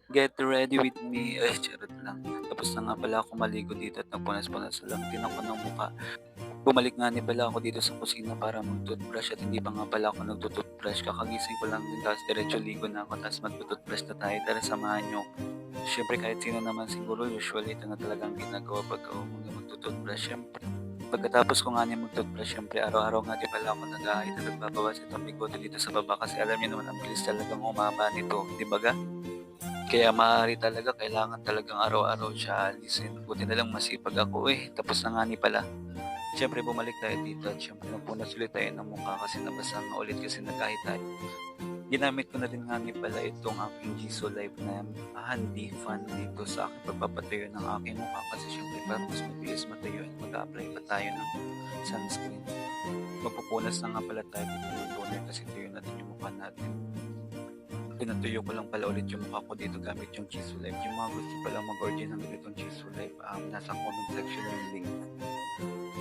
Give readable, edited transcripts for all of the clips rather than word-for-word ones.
Get ready with me. Ay, charot lang. Tapos na nga pala ako maligo dito at nagpunas-punas lang din ako ng mukha. Bumalik nga din pala ako dito sa kusina para mag-toothbrush at hindi pa nga pala ako nagto-toothbrush. Kakagising ko lang din tapos diretso ligo na ako tapos magto-toothbrush na tayo. Tara, samahan niyo ako. Siyempre kahit sino naman siguro usually ito na talagang ginagawa pagka umaga magto-toothbrush. Siyempre, pagkatapos ko nga din mag-toothbrush, siyempre araw-araw nga din pala ako nag-aayos at nagbabawas itong bigote dito sa baba kasi alam niyo naman ang bilis talagang humaba nito, 'di ba ga? Kaya maaari talaga kailangan talagang araw-araw siya alisin. Buti na lang masipag ako eh, tapos na nga ni pala. Siyempre bumalik tayo dito at siyempre nagpunas ulit tayo ng mukha kasi nabasa nga ulit kasi nagkahit tayo. Ginamit ko na din nga ni pala itong aking Jisoo Life na handy fan dito sa aking pagpapatuyo ng aking mukha kasi siyempre para mas mabilis matuyo at mag-apply pa tayo ng sunscreen. Magpupunas na nga pala tayo dito ng toner kasi tuyo na din yung mukha natin. Pinatuyo ko lang pala ulit yung mukha ko dito gamit yung Jisoo Life. Yung mga gusto palang mag-order ng ganitong Jisoo Life, nasa comment section yung link.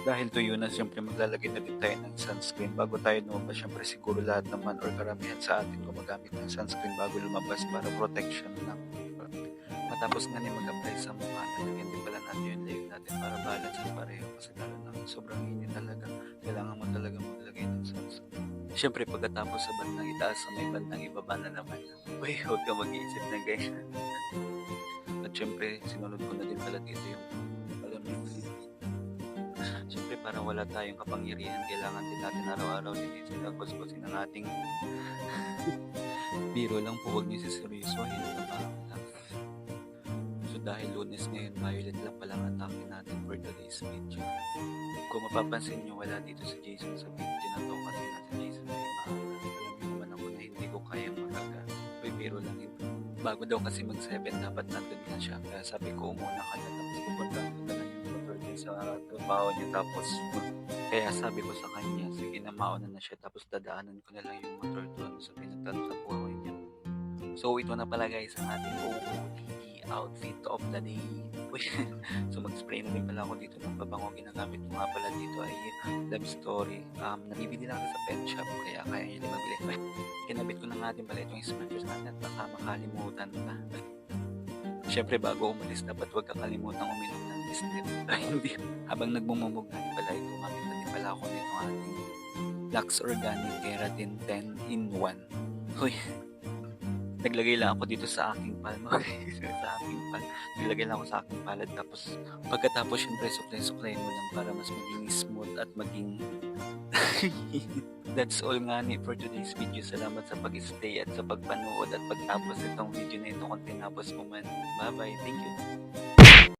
Dahil tuyo na, siyempre maglalagay na din tayo ng sunscreen. Bago tayo lumabas, siyempre siguro lahat naman or karamihan sa atin gumagamit ng sunscreen bago lumabas para protection lang. Matapos nga mag-apply sa mukha, nalagyan din pala natin yung leg natin para balance at pareho. Kasi lalo na sobrang init talaga, kailangan mo talaga maglagay ng sunscreen. Siyempre pagkatapos sa bandang itaas sa may bandang ibaba na naman. Uy, huwag ka mag-iisip na ganyan. At siyempre, sinunod ko na din pala dito yung alam mo yun. Siyempre, para wala tayong kapangyarihan, kailangan din natin araw-araw linisin at kuskusin ang ating biro lang po, huwag niyo siseryosohin na lang. So dahil Lunes ngayon, violet lang pala ang atake natin for today's video. Kung mapapansin nyo, wala dito si Jason sa video na to kasi nasa Jason ay maaga. Alam niyo naman ako na hindi ko kayang magaga. Uy, biro lang ito. Bago daw kasi mag-7, dapat nandun na siya. Kaya sabi ko, umuna ka na tapos pupunta ko na lang yung motor niya sa trabaho niya. Tapos, kaya sabi ko sa kanya, sige na mauna na siya. Tapos dadaanan ko na lang yung motor doon sa pinagtatrabuhan niya. So, ito na pala guys ang ating OOTD outfit of the day. Uy, so mag-spray na rin pala ako dito ng pabango. Ginagamit ko nga pala dito ay Love Story. Nabibili lang ako sa pet shop kaya kaya nyo din magbili. Kinabit ko na nga din pala itong smudgers natin at baka makalimutan pa. Siyempre bago umalis dapat huwag kakalimutan uminom ng distilled. Hindi. Habang nagmumumog na din pala ito, gumamit na din pala ako nitong ating Lux Organic Keratin 10 in 1. Uy, naglagay lang ako dito sa aking palmo. Sa aking palad. Naglagay lang ako sa aking palad. Tapos, pagkatapos syempre, suklay-suklay mo lang para mas maging smooth at maging... That's all nga ni for today's video. Salamat sa pag-stay at sa pagpanood at pagtapos itong video na ito kung tinapos mo man. Bye-bye. Thank you.